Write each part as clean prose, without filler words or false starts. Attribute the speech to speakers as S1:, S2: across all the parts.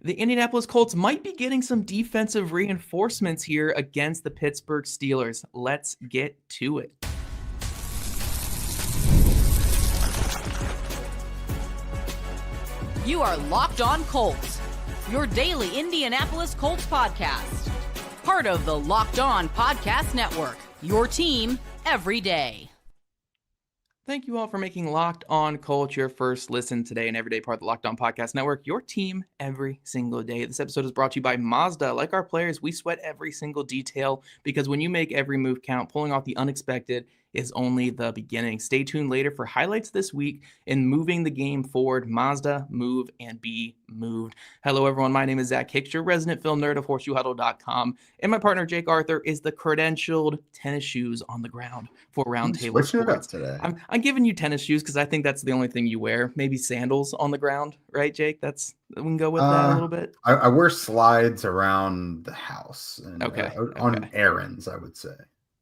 S1: The Indianapolis Colts might be getting some defensive reinforcements here against the Pittsburgh Steelers. Let's get to it.
S2: You are Locked On Colts, your daily Indianapolis Colts podcast. Part of the Locked On Podcast Network, your team every day.
S1: Thank you all for making Locked On Colts your first listen today and everyday part of the Locked On Podcast Network, your team every single day. This episode is brought to you by Mazda. Like our players, we sweat every single detail because when you make every move count, pulling off the unexpected is only the beginning. Stay tuned later for highlights this week in moving the game forward. Mazda, move and be moved. Hello, everyone. My name is Zach Hicks, your resident film nerd of HorseshoeHuddle.com, and my partner Jake Arthur is the credentialed tennis shoes on the ground for Roundtable Sports.
S3: Today.
S1: I'm giving you tennis shoes because I think that's the only thing you wear. Maybe sandals on the ground, right, Jake? We can go with that a little bit.
S3: I wear slides around the house and on errands, I would say.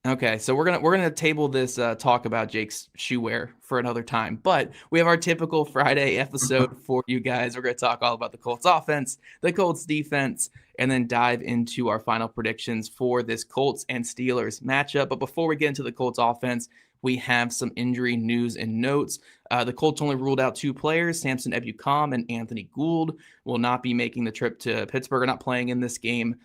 S1: Okay, so we're gonna table this talk about Jake's shoe wear for another time, but we have our typical Friday episode for you guys. We're gonna talk all about the Colts offense, the Colts defense, and then dive into our final predictions for this Colts and Steelers matchup. But before we get into the Colts offense, we have some injury news and notes. The Colts only ruled out two players, Samson Ebukam and Anthony Gould will not be making the trip to Pittsburgh, or not playing in this game.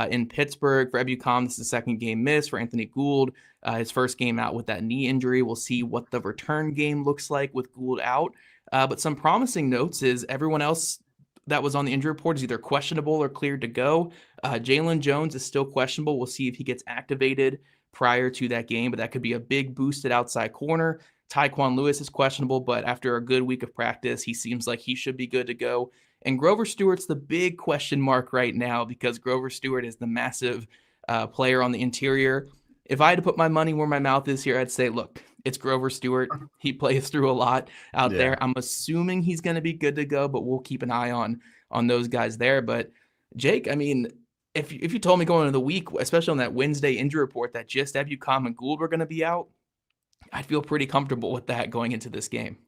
S1: In Pittsburgh. For Ebukam, this is the second game missed. For Anthony Gould, his first game out with that knee injury. We'll see what the return game looks like with Gould out. But some promising notes is everyone else that was on the injury report is either questionable or cleared to go. Jalen Jones is still questionable. We'll see if he gets activated prior to that game, but that could be a big boosted outside corner. Tyquan Lewis is questionable, but after a good week of practice, he seems like he should be good to go. And Grover Stewart's the big question mark right now because Grover Stewart is the massive player on the interior. If I had to put my money where my mouth is here, I'd say, look, it's Grover Stewart. He plays through a lot out there. I'm assuming he's going to be good to go, but we'll keep an eye on those guys there. But Jake, I mean, if you told me going into the week, especially on that Wednesday injury report, that just Ebukam and Gould were going to be out, I'd feel pretty comfortable with that going into this game.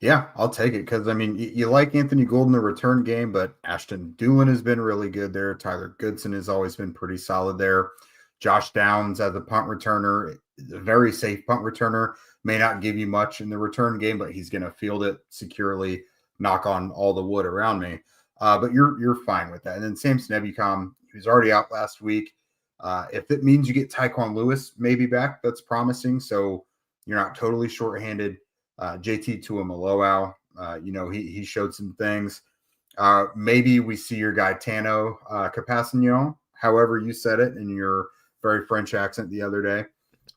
S3: Yeah, I'll take it because, I mean, you like Anthony Gould in the return game, but Ashton Dulin has been really good there. Tyler Goodson has always been pretty solid there. Josh Downs as a punt returner, a very safe punt returner, may not give you much in the return game, but he's going to field it securely, knock on all the wood around me. But you're fine with that. And then Samson Ebukam, who's already out last week. If it means you get Tyquan Lewis maybe back, that's promising. So you're not totally shorthanded. JT Tuimoloau, he showed some things. Maybe we see your guy Tano Capassignon, however you said it in your very French accent the other day,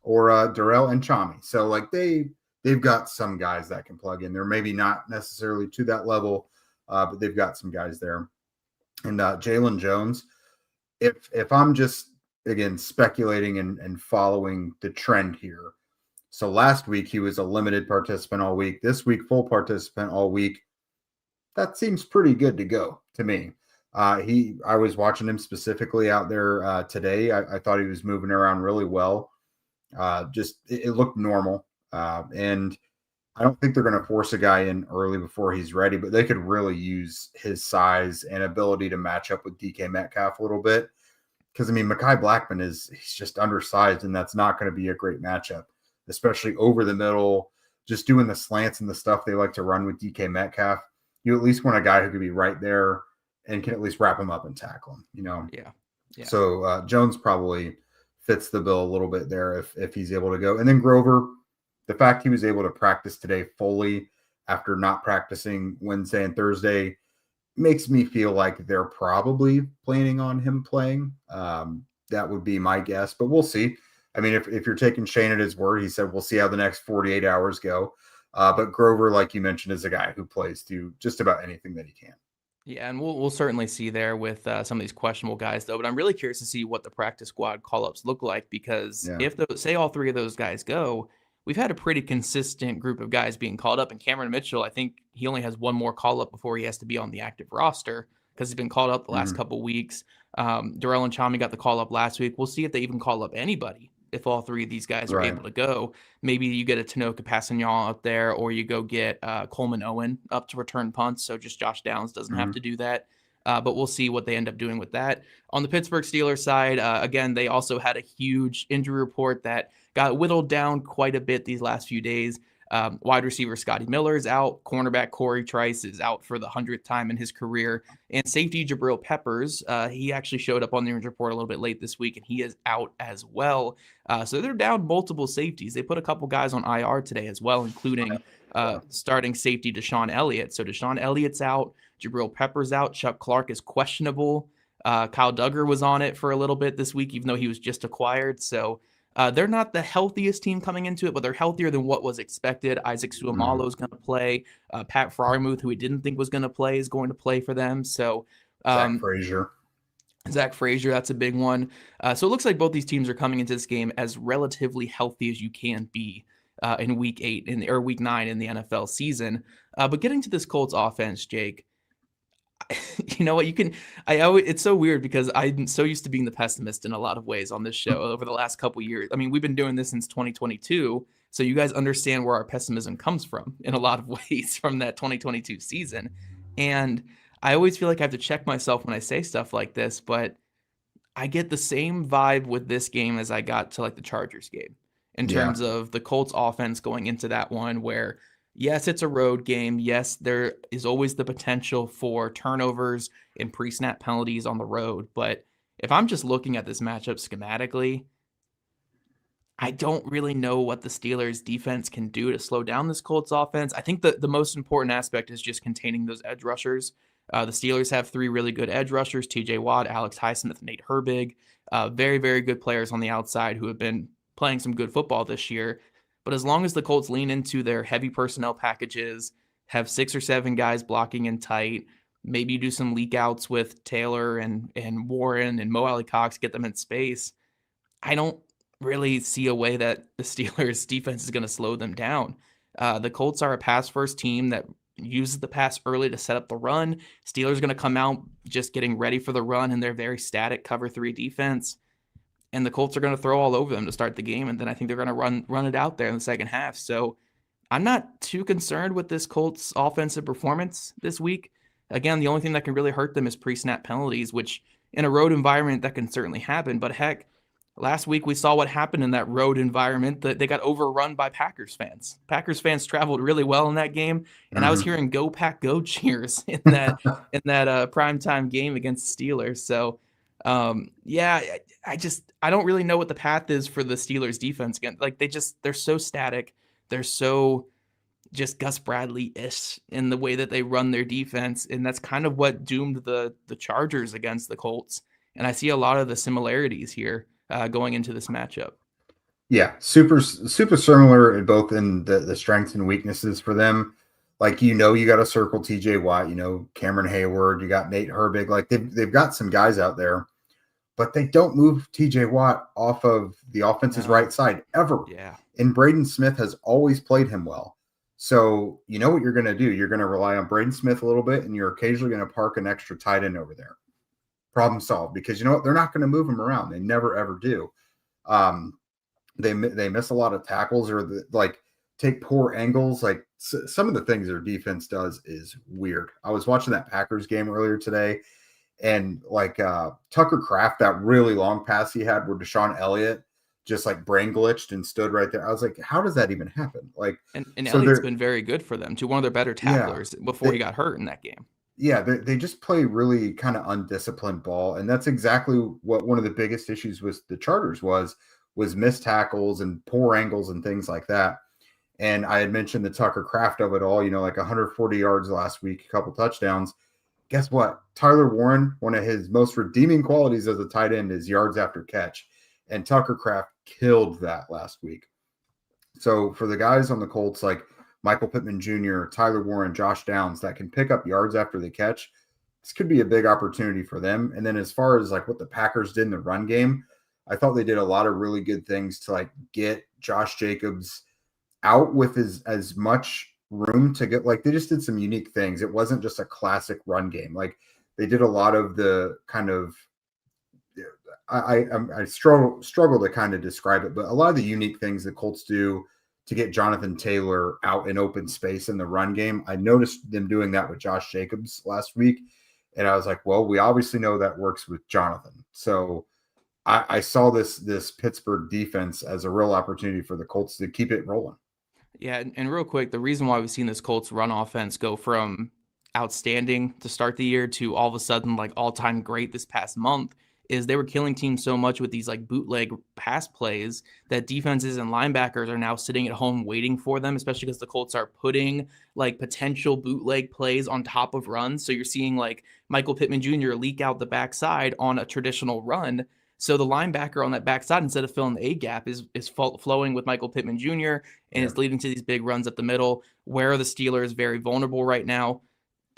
S3: or Darrell and Chami. So like they've got some guys that can plug in. They're maybe not necessarily to that level, but they've got some guys there. And Jalen Jones, if I'm just again speculating and following the trend here. So last week, he was a limited participant all week. This week, full participant all week. That seems pretty good to go to me. I was watching him specifically out there today. I thought he was moving around really well. It looked normal. And I don't think they're going to force a guy in early before he's ready, but they could really use his size and ability to match up with DK Metcalf a little bit. Because, I mean, Mekhi Blackman he's just undersized, and that's not going to be a great matchup. Especially over the middle, just doing the slants and the stuff they like to run with DK Metcalf. You at least want a guy who could be right there and can at least wrap him up and tackle him,
S1: Yeah.
S3: So Jones probably fits the bill a little bit there if he's able to go. And then Grover, the fact he was able to practice today fully after not practicing Wednesday and Thursday makes me feel like they're probably planning on him playing. That would be my guess, but we'll see. I mean, if you're taking Shane at his word, he said, we'll see how the next 48 hours go. But Grover, like you mentioned, is a guy who plays through just about anything that he can.
S1: Yeah, and we'll certainly see there with some of these questionable guys, though. But I'm really curious to see what the practice squad call-ups look like because if say all three of those guys go, we've had a pretty consistent group of guys being called up. And Cameron Mitchell, I think he only has one more call-up before he has to be on the active roster because he's been called up the last couple weeks. Darrell and Chami got the call-up last week. We'll see if they even call up anybody if all three of these guys are able to go. Maybe you get a Tano Capassignon out there, or you go get Coleman Owen up to return punts, so just Josh Downs doesn't have to do that. But we'll see what they end up doing with that. On the Pittsburgh Steelers side, again, they also had a huge injury report that got whittled down quite a bit these last few days. Wide receiver Scotty Miller is out. Cornerback Corey Trice is out for the 100th time in his career. And safety Jabril Peppers, he actually showed up on the injury report a little bit late this week, and he is out as well. So they're down multiple safeties. They put a couple guys on IR today as well, including starting safety Deshaun Elliott. So Deshaun Elliott's out. Jabril Peppers out. Chuck Clark is questionable. Kyle Duggar was on it for a little bit this week, even though he was just acquired. So they're not the healthiest team coming into it, but they're healthier than what was expected. Isaac Suamalo is going to play. Pat Freiermuth, who we didn't think was going to play, is going to play for them. So
S3: Zach Frazier,
S1: that's a big one. So it looks like both these teams are coming into this game as relatively healthy as you can be in week 8 or week 9 in the NFL season. But getting to this Colts offense, Jake, you know what, it's so weird because I'm so used to being the pessimist in a lot of ways on this show over the last couple years. I mean, we've been doing this since 2022, so you guys understand where our pessimism comes from in a lot of ways from that 2022 season. And I always feel like I have to check myself when I say stuff like this, but I get the same vibe with this game as I got to like the Chargers game in terms of the Colts offense going into that one where, yes, it's a road game. Yes, there is always the potential for turnovers and pre-snap penalties on the road. But if I'm just looking at this matchup schematically, I don't really know what the Steelers defense can do to slow down this Colts offense. I think the most important aspect is just containing those edge rushers. The Steelers have 3 really good edge rushers, TJ Watt, Alex Highsmith, Nate Herbig. Very, very good players on the outside who have been playing some good football this year. But as long as the Colts lean into their heavy personnel packages, have 6 or 7 guys blocking in tight, maybe do some leak outs with Taylor and Warren and Mo Alley Cox, get them in space, I don't really see a way that the Steelers defense is going to slow them down. The Colts are a pass-first team that uses the pass early to set up the run. Steelers are going to come out just getting ready for the run, and they're very static cover 3 defense. And the Colts are going to throw all over them to start the game, and then I think they're going to run it out there in the second half. So I'm not too concerned with this Colts offensive performance this week. Again, the only thing that can really hurt them is pre-snap penalties, which in a road environment that can certainly happen. But heck, last week we saw what happened in that road environment. That they got overrun by Packers fans. Packers fans traveled really well in that game, and I was hearing "Go Pack, Go" cheers in that primetime game against the Steelers. So. I don't really know what the path is for the Steelers defense again. Like they're so static. They're so just Gus Bradley-ish in the way that they run their defense. And that's kind of what doomed the Chargers against the Colts. And I see a lot of the similarities here going into this matchup.
S3: Yeah. Super similar in both in the strengths and weaknesses for them. Like, you got to circle TJ Watt, Cameron Hayward, you got Nate Herbig. Like they've got some guys out there, but they don't move TJ Watt off of the offense's right side ever.
S1: Yeah.
S3: And Braden Smith has always played him well. So you know what you're going to do. You're going to rely on Braden Smith a little bit, and you're occasionally going to park an extra tight end over there. Problem solved, because you know what? They're not going to move him around. They never, ever do. They miss a lot of tackles, or take poor angles. Like some of the things their defense does is weird. I was watching that Packers game earlier today, and Tucker Kraft, that really long pass he had where Deshaun Elliott just brain glitched and stood right there. I was like, how does that even happen?
S1: And so Elliott's been very good for them, to one of their better tacklers before he got hurt in that game.
S3: Yeah, they just play really kind of undisciplined ball, and that's exactly what one of the biggest issues with the Chargers was missed tackles and poor angles and things like that. And I had mentioned the Tucker Kraft of it all, 140 yards last week, a couple touchdowns. Guess what? Tyler Warren, one of his most redeeming qualities as a tight end is yards after catch. And Tucker Kraft killed that last week. So for the guys on the Colts, like Michael Pittman Jr., Tyler Warren, Josh Downs, that can pick up yards after the catch, this could be a big opportunity for them. And then as far as what the Packers did in the run game, I thought they did a lot of really good things to get Josh Jacobs out with as much room to get. They just did some unique things. It wasn't just a classic run game. They did a lot of the kind of, I struggle to kind of describe it, but a lot of the unique things the Colts do to get Jonathan Taylor out in open space in the run game. I noticed them doing that with Josh Jacobs last week, And I was like, well, we obviously know that works with Jonathan. So I saw this Pittsburgh defense as a real opportunity for the Colts to keep it rolling.
S1: Yeah, and real quick, the reason why we've seen this Colts run offense go from outstanding to start the year to all of a sudden like all-time great this past month is they were killing teams so much with these like bootleg pass plays that defenses and linebackers are now sitting at home waiting for them, especially because the Colts are putting like potential bootleg plays on top of runs. So you're seeing like Michael Pittman Jr. leak out the backside on a traditional run. So the linebacker on that backside, instead of filling the A gap, is flowing with Michael Pittman Jr. and it's leading to these big runs at the middle. Where are the Steelers very vulnerable right now?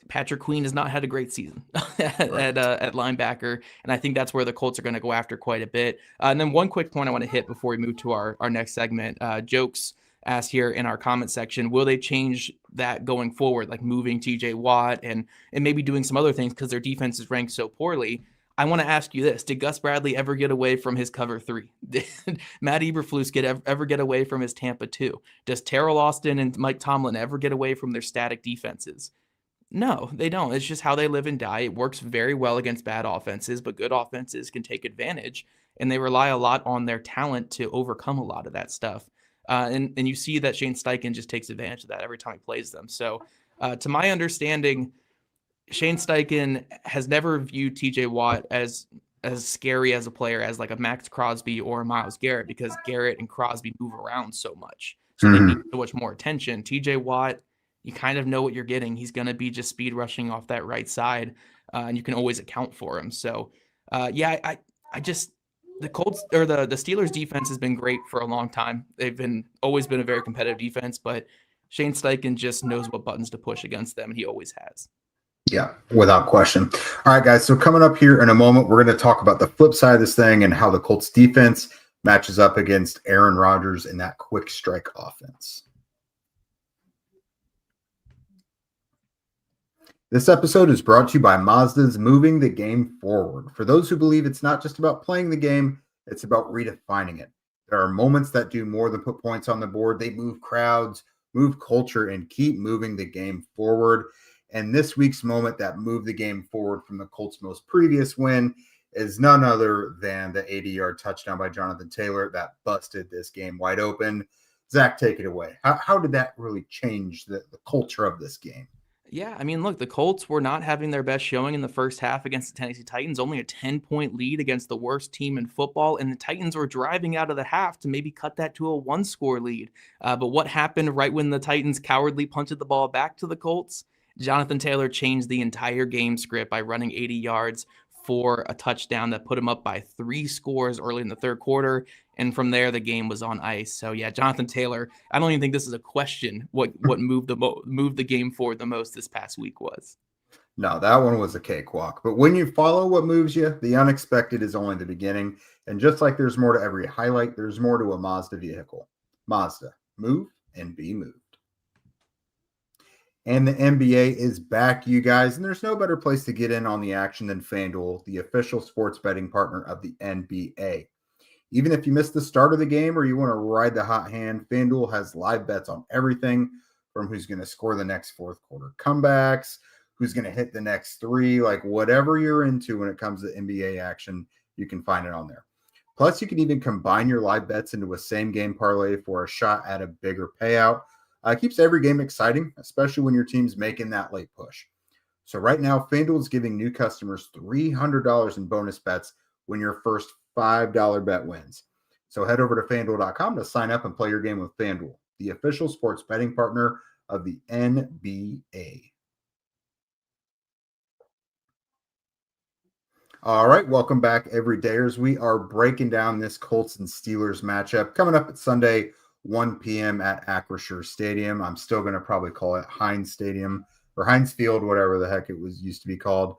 S1: Patrick Queen has not had a great season at linebacker, and I think that's where the Colts are going to go after quite a bit. And then one quick point I want to hit before we move to our next segment. Jokes asked here in our comment section, will they change that going forward, like moving TJ Watt and maybe doing some other things because their defense is ranked so poorly? I want to ask you this. Did Gus Bradley ever get away from his cover 3? Did Matt Eberflus ever get away from his Tampa 2? Does Terrell Austin and Mike Tomlin ever get away from their static defenses? No, they don't. It's just how they live and die. It works very well against bad offenses, but good offenses can take advantage, and they rely a lot on their talent to overcome a lot of that stuff. And you see that Shane Steichen just takes advantage of that every time he plays them. So to my understanding, Shane Steichen has never viewed TJ Watt as scary as a player as like a Max Crosby or a Myles Garrett, because Garrett and Crosby move around so much. So they need so much more attention. TJ Watt, you kind of know what you're getting. He's going to be just speed rushing off that right side, and you can always account for him. So, I just the Colts or the Steelers defense has been great for a long time. They've always been a very competitive defense, but Shane Steichen just knows what buttons to push against them, and he always has.
S3: Yeah, without question. All right, guys. So coming up here in a moment, we're going to talk about the flip side of this thing and how the Colts defense matches up against Aaron Rodgers in that quick strike offense. This episode is brought to you by Mazda's Moving the Game Forward. For those who believe it's not just about playing the game, it's about redefining it. There are moments that do more than put points on the board. They move crowds, move culture, and keep moving the game forward. And this week's moment that moved the game forward from the Colts' most previous win is none other than the 80-yard touchdown by Jonathan Taylor that busted this game wide open. Zach, take it away. How did that really change the culture of this game?
S1: Yeah, I mean, look, the Colts were not having their best showing in the first half against the Tennessee Titans, only a 10-point lead against the worst team in football, and the Titans were driving out of the half to maybe cut that to a one-score lead. But what happened right when the Titans cowardly punted the ball back to the Colts? Jonathan Taylor changed the entire game script by running 80 yards for a touchdown that put him up by 3 scores early in the third quarter. And from there, the game was on ice. So, yeah, Jonathan Taylor, I don't even think this is a question what moved the game forward the most this past week was.
S3: No, that one was a cakewalk. But when you follow what moves you, the unexpected is only the beginning. And just like there's more to every highlight, there's more to a Mazda vehicle. Mazda, move and be moved. And the NBA is back, you guys. And there's no better place to get in on the action than FanDuel, the official sports betting partner of the NBA. Even if you missed the start of the game or you want to ride the hot hand, FanDuel has live bets on everything from who's going to score the next fourth quarter comebacks, who's going to hit the next 3, like whatever you're into when it comes to NBA action, you can find it on there. Plus, you can even combine your live bets into a same game parlay for a shot at a bigger payout. It keeps every game exciting, especially when your team's making that late push. So right now, FanDuel is giving new customers $300 in bonus bets when your first $5 bet wins. So head over to FanDuel.com to sign up and play your game with FanDuel, the official sports betting partner of the NBA. All right, welcome back, everydayers. We are breaking down this Colts and Steelers matchup coming up at Sunday, 1 p.m. at Acrisure Stadium. I'm still going to probably call it Heinz Stadium or Heinz Field, whatever the heck it was used to be called.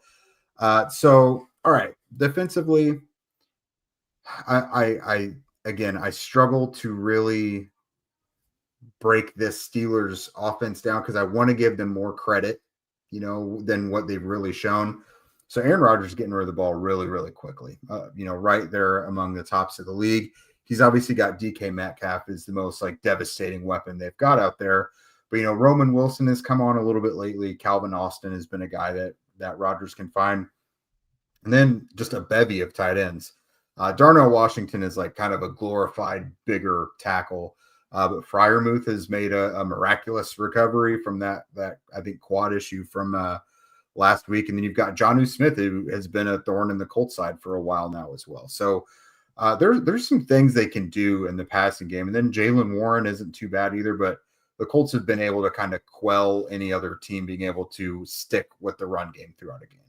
S3: All right, defensively, I struggle to really break this Steelers offense down because I want to give them more credit, than what they've really shown. So Aaron Rodgers is getting rid of the ball really, really quickly, right there among the tops of the league. He's obviously got DK Metcalf is the most devastating weapon they've got out there. But, Roman Wilson has come on a little bit lately. Calvin Austin has been a guy that that Rodgers can find. And then just a bevy of tight ends. Darnell Washington is like kind of a glorified, bigger tackle. But Freiermuth has made a miraculous recovery from that I think quad issue from last week. And then you've got Jonnu Smith, who has been a thorn in the Colts side for a while now as well. So there's some things they can do in the passing game. And then Jaylen Warren isn't too bad either, but the Colts have been able to kind of quell any other team being able to stick with the run game throughout a game.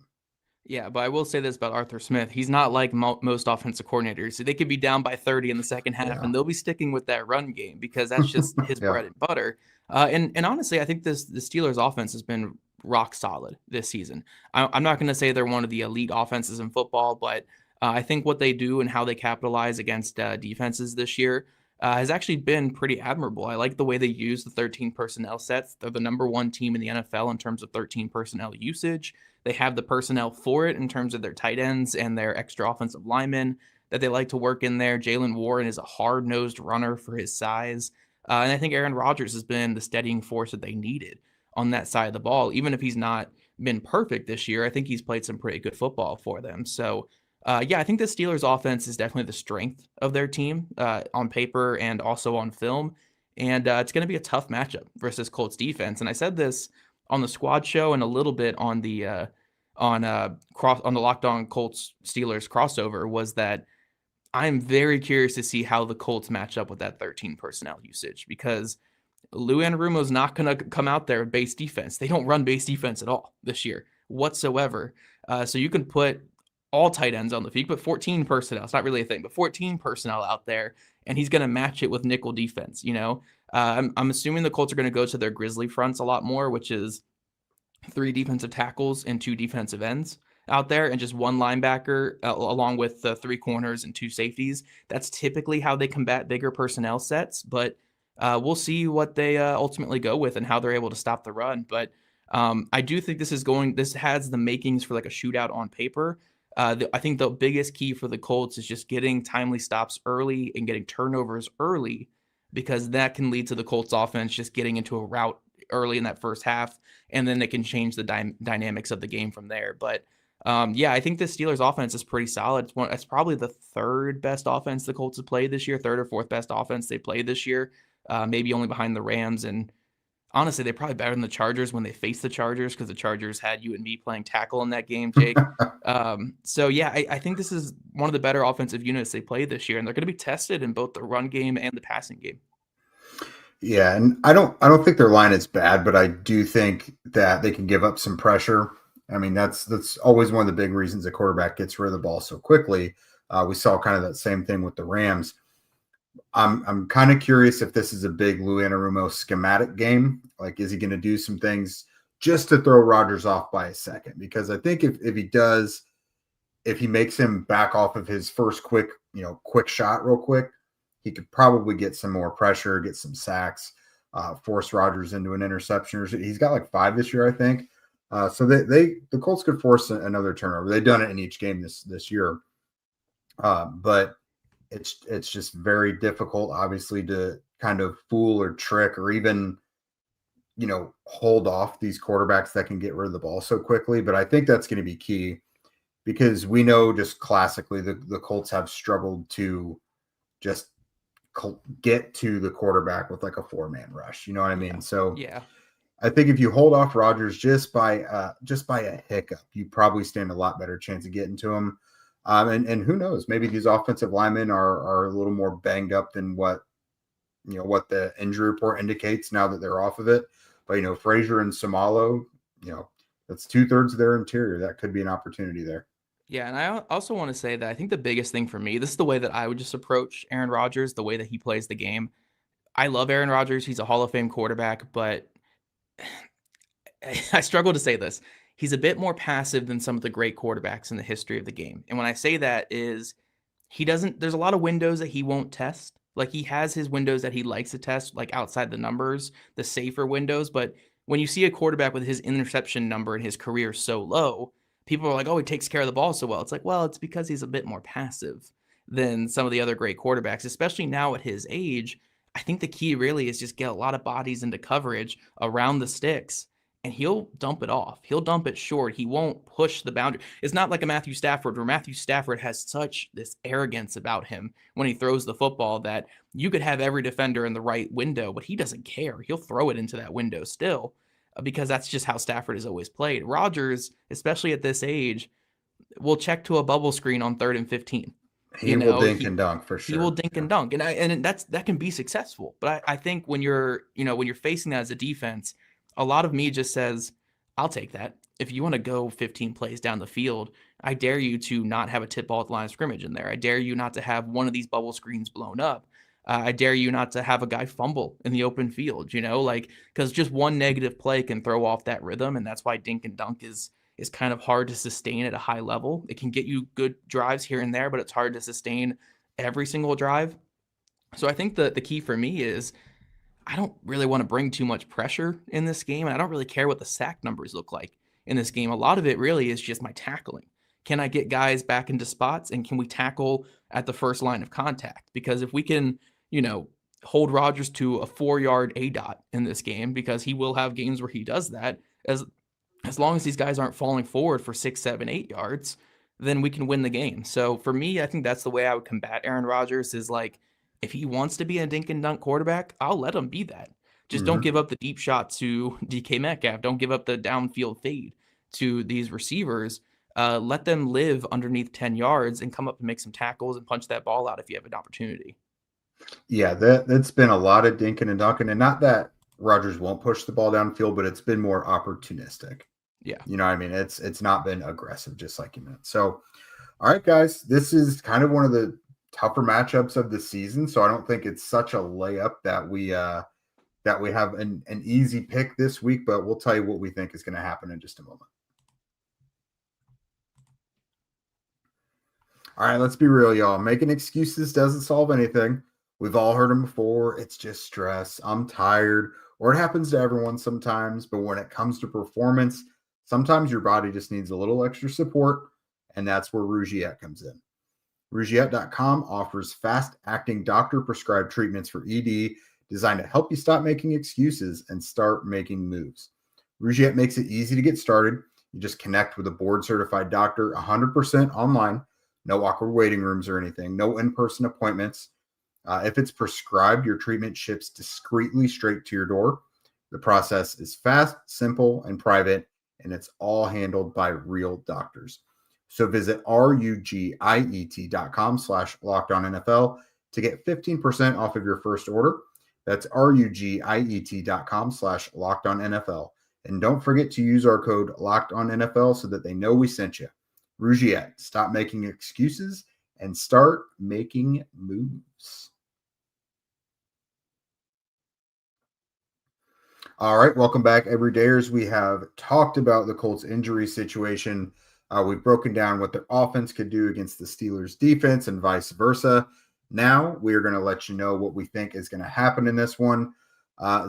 S1: Yeah, but I will say this about Arthur Smith. He's not like most offensive coordinators. So they could be down by 30 in the second half, and they'll be sticking with that run game because that's just his bread and butter. And honestly, I think the Steelers' offense has been rock solid this season. I'm not going to say they're one of the elite offenses in football, but I think what they do and how they capitalize against defenses this year has actually been pretty admirable. I like the way they use the 13 personnel sets. They're the number one team in the NFL in terms of 13 personnel usage. They have the personnel for it in terms of their tight ends and their extra offensive linemen that they like to work in there. Jaylen Warren is a hard-nosed runner for his size. And I think Aaron Rodgers has been the steadying force that they needed on that side of the ball. Even if he's not been perfect this year, I think he's played some pretty good football for them. So, I think the Steelers offense is definitely the strength of their team on paper and also on film. And it's going to be a tough matchup versus Colts defense. And I said this on the squad show and a little bit on the Locked On Colts Steelers crossover was that I'm very curious to see how the Colts match up with that 13 personnel usage because Lou Anarumo is not going to come out there with base defense. They don't run base defense at all this year whatsoever. So you can put all tight ends on the field, but 14 personnel. It's not really a thing, but 14 personnel out there, and he's going to match it with nickel defense. I'm assuming the Colts are going to go to their grizzly fronts a lot more, which is 3 defensive tackles and 2 defensive ends out there, and just 1 linebacker along with 3 corners and 2 safeties. That's typically how they combat bigger personnel sets, but we'll see what they ultimately go with and how they're able to stop the run. But I do think this has the makings for like a shootout on paper. I think the biggest key for the Colts is just getting timely stops early and getting turnovers early, because that can lead to the Colts offense just getting into a route early in that first half, and then it can change the dynamics of the game from there. But I think the Steelers offense is pretty solid. It's probably the 3rd best offense the Colts have played this year, 3rd or 4th best offense they played this year, maybe only behind the Rams. And honestly, they're probably better than the Chargers when they face the Chargers, because the Chargers had you and me playing tackle in that game, Jake. I think this is one of the better offensive units they played this year, and they're going to be tested in both the run game and the passing game.
S3: Yeah, and I don't think their line is bad, but I do think that they can give up some pressure. I mean, that's always one of the big reasons a quarterback gets rid of the ball so quickly. We saw kind of that same thing with the Rams. I'm kind of curious if this is a big Lou Anarumo schematic game. Like, is he going to do some things just to throw Rodgers off by a second? Because I think if he does, if he makes him back off of his first quick shot real quick, he could probably get some more pressure, get some sacks, force Rodgers into an interception. He's got like 5 this year, I think. So the Colts could force another turnover. They've done it in each game this year. But it's just very difficult, obviously, to kind of fool or trick or even, hold off these quarterbacks that can get rid of the ball so quickly. But I think that's going to be key, because we know just classically the Colts have struggled to just get to the quarterback with like a 4-man rush. You know what I mean? So
S1: yeah,
S3: I think if you hold off Rodgers just by a hiccup, you probably stand a lot better chance of getting to him. And who knows? Maybe these offensive linemen are a little more banged up than what the injury report indicates now that they're off of it. But Frazier and Somalo, that's 2/3 of their interior. That could be an opportunity there.
S1: Yeah, and I also want to say that I think the biggest thing for me, this is the way that I would just approach Aaron Rodgers, the way that he plays the game. I love Aaron Rodgers. He's a Hall of Fame quarterback, but I struggle to say this. He's a bit more passive than some of the great quarterbacks in the history of the game. And when I say that is there's a lot of windows that he won't test. Like, he has his windows that he likes to test, like outside the numbers, the safer windows. But when you see a quarterback with his interception number in his career so low, people are like, oh, he takes care of the ball so well. It's like, well, it's because he's a bit more passive than some of the other great quarterbacks, especially now at his age. I think the key really is just get a lot of bodies into coverage around the sticks and he'll dump it off. He'll dump it short. He won't push the boundary. It's not like a Matthew Stafford, where Matthew Stafford has such this arrogance about him when he throws the football that you could have every defender in the right window, but he doesn't care. He'll throw it into that window still, because that's just how Stafford has always played. Rodgers, especially at this age, will check to a bubble screen on 3rd and 15.
S3: He will dink and dunk for sure.
S1: He will dink and dunk, and that can be successful. But I think when you're facing that as a defense, a lot of me just says, I'll take that. If you want to go 15 plays down the field, I dare you to not have a tip ball at the line of scrimmage in there. I dare you not to have one of these bubble screens blown up. I dare you not to have a guy fumble in the open field, because just one negative play can throw off that rhythm. And that's why dink and dunk is kind of hard to sustain at a high level. It can get you good drives here and there, but it's hard to sustain every single drive. So I think the key for me is, I don't really want to bring too much pressure in this game, and I don't really care what the sack numbers look like in this game. A lot of it really is just my tackling. Can I get guys back into spots, and can we tackle at the first line of contact? Because if we can, hold Rodgers to a 4-yard ADOT in this game, because he will have games where he does that, as long as these guys aren't falling forward for 6, 7, 8 yards, then we can win the game. So for me, I think that's the way I would combat Aaron Rodgers, is like, if he wants to be a dink and dunk quarterback, I'll let him be that. Just don't give up the deep shot to DK Metcalf. Don't give up the downfield fade to these receivers. Let them live underneath 10 yards and come up and make some tackles and punch that ball out if you have an opportunity.
S3: Yeah, that's been a lot of dinking and dunking, and not that Rodgers won't push the ball downfield, but it's been more opportunistic.
S1: Yeah.
S3: It's not been aggressive, just like you meant. So, all right, guys, this is kind of one of the tougher matchups of the season, so I don't think it's such a layup that we have an easy pick this week, but we'll tell you what we think is going to happen in just a moment. All right, let's be real, y'all. Making excuses doesn't solve anything. We've all heard them before. It's just stress. I'm tired, or it happens to everyone sometimes, but when it comes to performance, sometimes your body just needs a little extra support, and that's where Rugiet comes in. Rugiet.com offers fast-acting doctor-prescribed treatments for ED designed to help you stop making excuses and start making moves. Rugiet makes it easy to get started. You just connect with a board-certified doctor 100% online. No awkward waiting rooms or anything. No in-person appointments. If it's prescribed, your treatment ships discreetly straight to your door. The process is fast, simple, and private, and it's all handled by real doctors. So visit rugiet.com/LockedOnNFL to get 15% off of your first order. That's rugiet.com/LockedOnNFL. And don't forget to use our code LockedOnNFL so that they know we sent you. Rugiet, stop making excuses and start making moves. All right, welcome back, everydayers. We have talked about the Colts injury situation. We've broken down what their offense could do against the Steelers defense and vice versa. Now we are going to let you know what we think is going to happen in this one.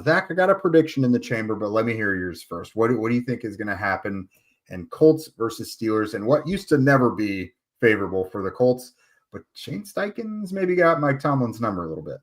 S3: Zach, I got a prediction in the chamber, but let me hear yours first. What do you think is going to happen in Colts versus Steelers, and what used to never be favorable for the Colts? But Shane Steichen's maybe got Mike Tomlin's number a little bit.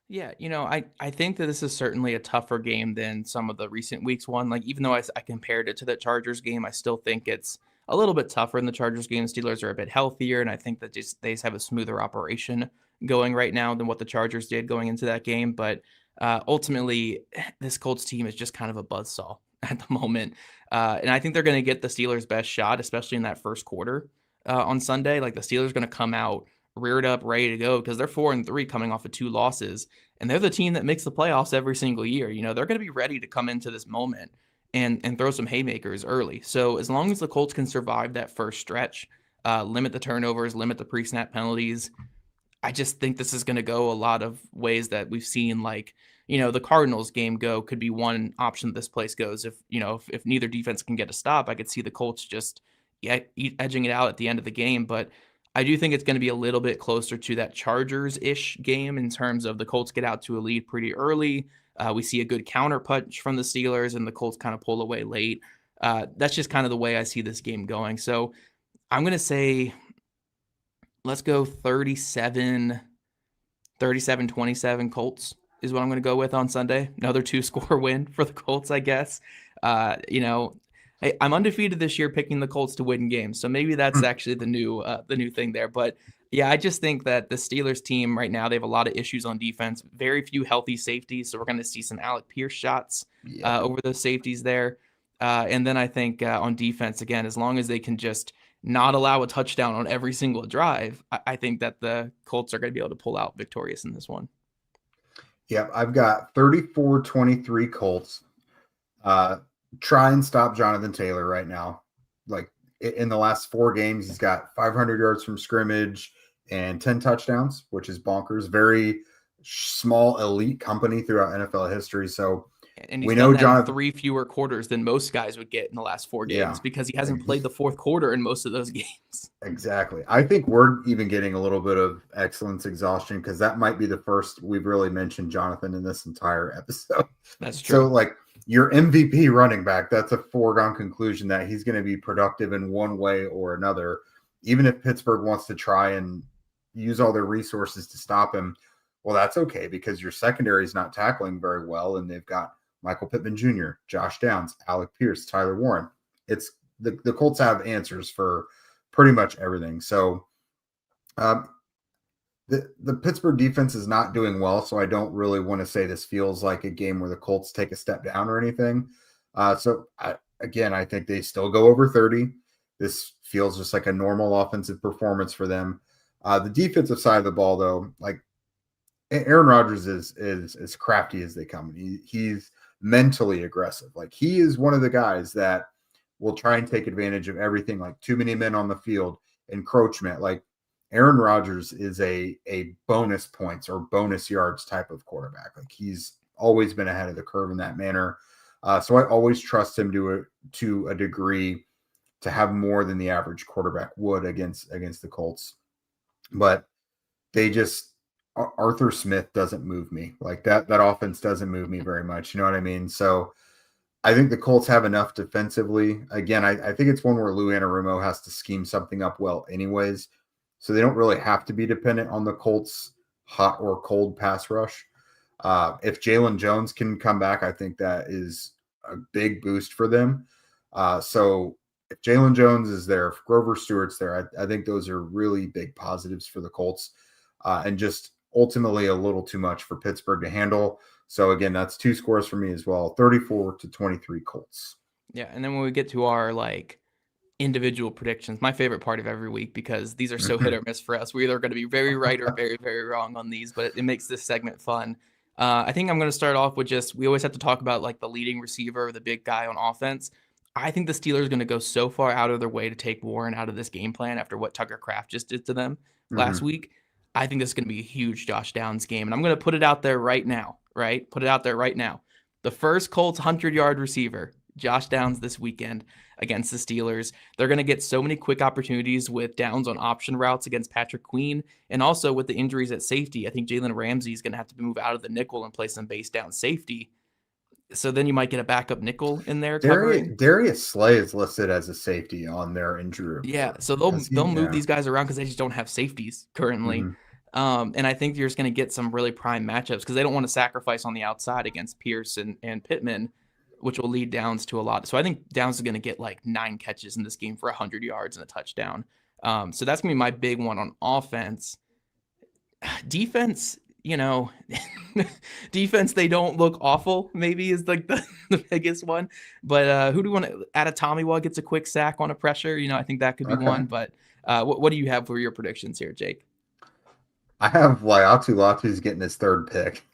S1: Yeah, I think that this is certainly a tougher game than some of the recent weeks one. Like, even though I compared it to the Chargers game, I still think it's a little bit tougher in the Chargers game. Steelers are a bit healthier, and I think that they just have a smoother operation going right now than what the Chargers did going into that game. But ultimately, this Colts team is just kind of a buzzsaw at the moment. And I think they're going to get the Steelers' best shot, especially in that first quarter on Sunday. Like, the Steelers are going to come out reared up, ready to go, because they're 4-3 coming off of 2 losses. And they're the team that makes the playoffs every single year. They're going to be ready to come into this moment and throw some haymakers early. So as long as the Colts can survive that first stretch, limit the turnovers, limit the pre-snap penalties, I just think this is going to go a lot of ways that we've seen, like, the Cardinals game could be one option that this place goes. If neither defense can get a stop, I could see the Colts just edging it out at the end of the game. But I do think it's going to be a little bit closer to that Chargers-ish game in terms of the Colts get out to a lead pretty early. We see a good counter punch from the Steelers, and the Colts kind of pull away late. That's just kind of the way I see this game going. So I'm going to say, let's go 37-27 Colts is what I'm going to go with on Sunday. Another 2-score win for the Colts, I guess. I'm undefeated this year picking the Colts to win games. So maybe that's actually the new thing there. But yeah, I just think that the Steelers team right now, they have a lot of issues on defense, very few healthy safeties. So we're going to see some Alec Pierce shots over those safeties there. And then I think on defense, again, as long as they can just not allow a touchdown on every single drive, I think that the Colts are going to be able to pull out victorious in this one.
S3: Yeah, I've got 34-23 Colts. Try and stop Jonathan Taylor right now. Like in the last 4 games, he's got 500 yards from scrimmage and 10 touchdowns, which is bonkers. Very small elite company throughout NFL history. So
S1: and we know Jonathan 3 fewer quarters than most guys would get in the last 4 games because he hasn't played the fourth quarter in most of those games.
S3: Exactly. I think we're even getting a little bit of excellence exhaustion because that might be the first we've really mentioned Jonathan in this entire episode.
S1: That's true.
S3: So like your MVP running back, that's a foregone conclusion that he's going to be productive in one way or another. Even if Pittsburgh wants to try and use all their resources to stop him, well, that's okay because your secondary is not tackling very well, and they've got Michael Pittman Jr., Josh Downs, Alec Pierce, Tyler Warren. It's the Colts have answers for pretty much everything. So the Pittsburgh defense is not doing well, so I don't really want to say this feels like a game where the Colts take a step down or anything. I think they still go over 30. This feels just like a normal offensive performance for them. The defensive side of the ball, though, like Aaron Rodgers is as crafty as they come. He's mentally aggressive. Like he is one of the guys that will try and take advantage of everything, like too many men on the field, encroachment. Like Aaron Rodgers is a bonus points or bonus yards type of quarterback. Like he's always been ahead of the curve in that manner. So I always trust him to a degree to have more than the average quarterback would against the Colts. But Arthur Smith doesn't move me. Like that offense doesn't move me very much. You know what I mean? So I think the Colts have enough defensively. Again, I think it's one where Lou Anarumo has to scheme something up well anyways. So they don't really have to be dependent on the Colts' hot or cold pass rush. If Jalen Jones can come back, I think that is a big boost for them. So if Jalen Jones is there, if Grover Stewart's there, I think those are really big positives for the Colts. And just ultimately a little too much for Pittsburgh to handle. So again, that's 2 scores for me as well. 34-23 Colts.
S1: Yeah. And then when we get to our individual predictions, my favorite part of every week, because these are so hit or miss for us. We're either going to be very right or very, very wrong on these, but it makes this segment fun. I think I'm going to start off with we always have to talk about the leading receiver, the big guy on offense. I think the Steelers are going to go so far out of their way to take Warren out of this game plan after what Tucker Kraft just did to them last week. I think this is going to be a huge Josh Downs game, and I'm going to put it out there right now, right? Put it out there right now. The first Colts 100-yard receiver, Josh Downs, this weekend against the Steelers. They're going to get so many quick opportunities with Downs on option routes against Patrick Queen, and also with the injuries at safety. I think Jalen Ramsey is going to have to move out of the nickel and play some base down safety. So then you might get a backup nickel in there covering.
S3: Darius Slay is listed as a safety on their injury report.
S1: Yeah, so they'll move these guys around because they just don't have safeties currently. And I think you're just going to get some really prime matchups because they don't want to sacrifice on the outside against Pierce and Pittman, which will lead Downs to a lot. So I think Downs is going to get 9 catches in this game for 100 yards and a touchdown. So that's going to be my big one on offense. Defense, defense, they don't look awful, maybe is the biggest one. But who do you want to add? Tomiwa gets a quick sack on a pressure. I think that could be one. But what do you have for your predictions here, Jake?
S3: I have Laiatu Latu's getting his 3rd pick.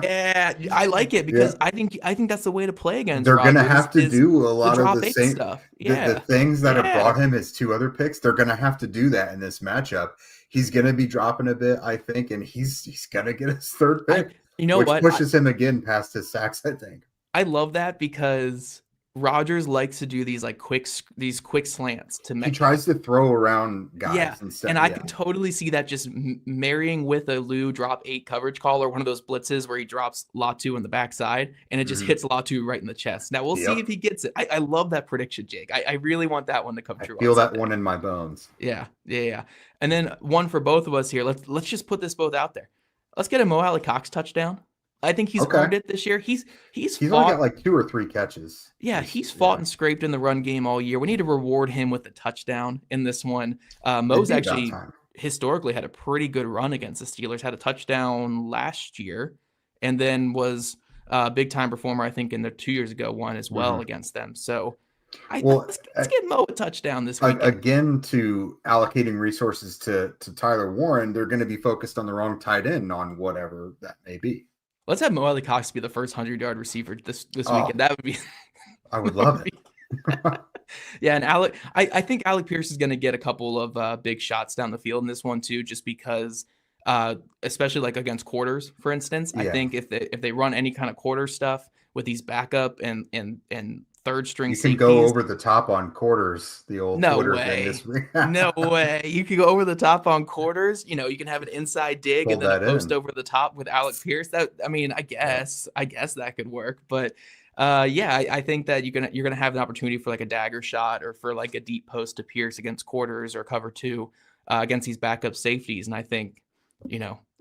S1: Yeah, I like it because I think that's the way to play against.
S3: They're going to have to do a lot of the same
S1: stuff.
S3: The things that have brought him his 2 other picks. They're going to have to do that in this matchup. He's going to be dropping a bit, I think, and he's going to get his 3rd pick. Which pushes him again past his sacks, I think.
S1: I love that because Rodgers likes to do these quick slants to make.
S3: He tries to throw around guys instead.
S1: And I can totally see that just marrying with a Lou drop 8 coverage call or one of those blitzes where he drops Latu on the backside and it just hits Latu right in the chest. Now we'll see if he gets it. I love that prediction, Jake. I really want that one to come true.
S3: I feel that one in my bones.
S1: Yeah. And then one for both of us here. Let's just put this both out there. Let's get a Mo Alley Cox touchdown. I think he's
S3: Okay.
S1: earned it this year. He's
S3: He's
S1: fought.
S3: only got like 2 or 3 catches.
S1: Yeah, he's fought and scraped in the run game all year. We need to reward him with a touchdown in this one. Mo's actually historically had a pretty good run against the Steelers, had a touchdown last year, and then was a big-time performer, I think, in the 2 years ago one as well against them. So let's get Mo a touchdown this week.
S3: Again, to allocating resources to Tyler Warren, they're going to be focused on the wrong tight end on whatever that may be.
S1: Let's have Mo Cox be the first 100-yard receiver this weekend. That would be
S3: I would love it.
S1: Yeah, and I think Alec Pierce is going to get a couple of big shots down the field in this one too, just because, especially like against quarters, for instance. I think if they run any kind of quarter stuff with these backup and third string
S3: you
S1: safeties,
S3: can go over the top on quarters. The old
S1: no
S3: quarter
S1: way,
S3: thing
S1: no way. You can go over the top on quarters. You know, you can have an inside dig and then a post over the top with Alec Pierce. I guess that could work, but. I think that you're gonna have an opportunity for like a dagger shot or for like a deep post to Pierce against quarters or cover 2 against these backup safeties. And I think,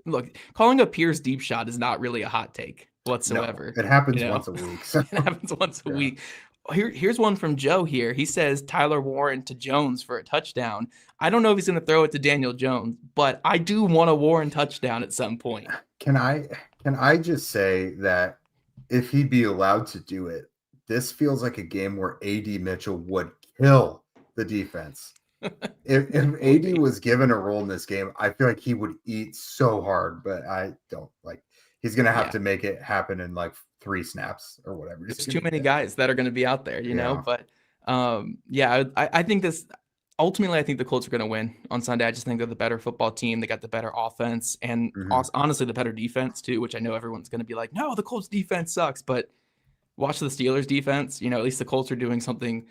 S1: look, calling a Pierce deep shot is not really a hot take whatsoever.
S3: No, it happens once a week. So.
S1: It happens once a week. Here's one from Joe here. He says Tyler Warren to Jones for a touchdown. I don't know if he's going to throw it to Daniel Jones, but I do want a Warren touchdown at some point.
S3: Can I just say that if he'd be allowed to do it, this feels like a game where AD Mitchell would kill the defense. if AD was given a role in this game, I feel like he would eat so hard, but I don't like. He's going to have to make it happen in like 3 snaps or whatever.
S1: There's too many guys that are going to be out there, you know, but I think ultimately, I think the Colts are going to win on Sunday. I just think they're the better football team. They got the better offense and honestly the better defense too, which I know everyone's going to be like, no, the Colts defense sucks, but watch the Steelers defense. You know, at least the Colts are doing something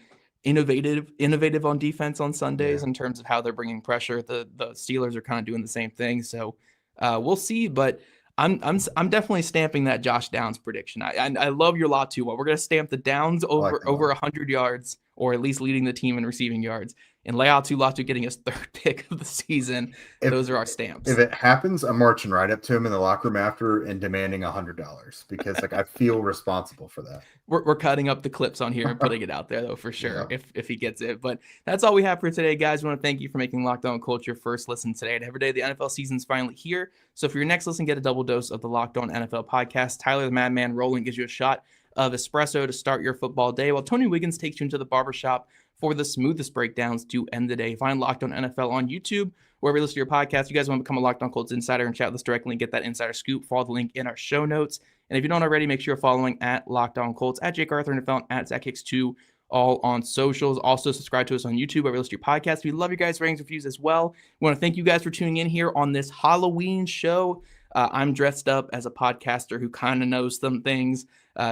S1: innovative on defense on Sundays in terms of how they're bringing pressure. The Steelers are kind of doing the same thing. So we'll see, but I'm definitely stamping that Josh Downs prediction. I love your lot too. We're going to stamp the Downs over 100 yards or at least leading the team in receiving yards. And Latu getting his 3rd pick of the season. Those are our stamps.
S3: If it happens, I'm marching right up to him in the locker room after and demanding $100 because like I feel responsible for that.
S1: We're cutting up the clips on here and putting it out there though for sure if he gets it. But that's all we have for today, guys. We want to thank you for making Locked On Colts your first listen today. And every day the NFL season's finally here. So for your next listen, get a double dose of the Locked On NFL podcast. Tyler the Madman Rowland gives you a shot of espresso to start your football day, while Tony Wiggins takes you into the barbershop for the smoothest breakdowns to end the day. Find Locked On NFL on YouTube, wherever you listen to your podcast. You guys want to become a Locked On Colts insider and chat with us directly and get that insider scoop, follow the link in our show notes. And if you don't already, make sure you're following at Locked On Colts, at Jake Arthur NFL, at Zach Hicks 2, all on socials. Also subscribe to us on YouTube, wherever you listen to your podcast. We love your guys' ratings, reviews as well. We want to thank you guys for tuning in here on this Halloween show. I'm dressed up as a podcaster who kind of knows some things.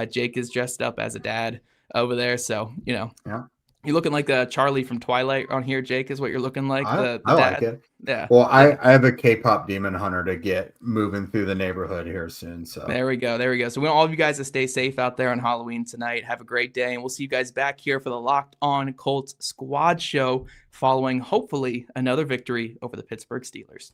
S1: Jake is dressed up as a dad over there. So, you're looking like Charlie from Twilight on here, Jake, is what you're looking like.
S3: I
S1: dad.
S3: like it.
S1: Yeah.
S3: Well, I have a K-pop demon hunter to get moving through the neighborhood here soon. So
S1: there we go. So we want all of you guys to stay safe out there on Halloween tonight. Have a great day. And we'll see you guys back here for the Locked On Colts squad show following, hopefully, another victory over the Pittsburgh Steelers.